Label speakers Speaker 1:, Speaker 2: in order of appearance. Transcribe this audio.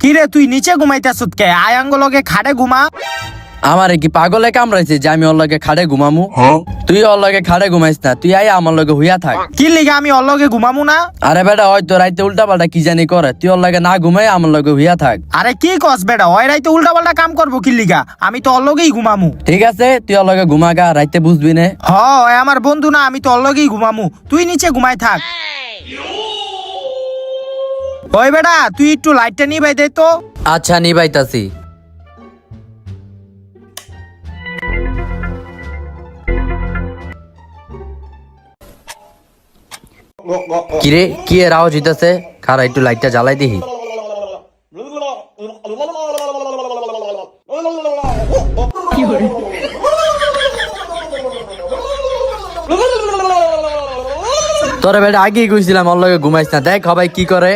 Speaker 1: কিরে তুই নিচে ঘুমাইতেছত কে? আয়াঙ্গ লগে খাড়ে ঘুমা।
Speaker 2: আমারে কি পাগলে কামড়াইছে যে আমি ওর লগে খাড়ে ঘুমামু? তুই ওর লগে খাড়ে ঘুমাইস না, তুই আই আমার লগে হুইয়া থাক।
Speaker 1: কি লিগা আমি ওর লগে ঘুমামু না?
Speaker 2: আরে বেটা হয়তো রাইতে উল্টা পাল্টা কি জানি করে, তুই ওর লগে না ঘুমাই আমার লগে হুইয়া থাক।
Speaker 1: আরে কি কস বেটা, ওই রাইতে উল্টা পাল্টা কাম করবো কি লিগা? আমি তো ওর লগেই ঘুমামু।
Speaker 2: ঠিক আছে তুই ওর লগে ঘুমাগা, রাইতে বুঝবি নে।
Speaker 1: ওই আমার বন্ধু না, আমি তো ওর লগেই ঘুমামু। তুই নিচে ঘুমাই থাক। ওই বেটা তুই একটু লাইটটা নিবাই দে তো।
Speaker 2: আচ্ছা নিবাইতাছি। কিরে কি এর আওয়াজ হইতাছে? খারা একটু লাইটটা জ্বালাই দিহি। তোরে বেটা আগেই কইছিলাম ওর লগে ঘুমাইস না, দেখ সবাই কি করে।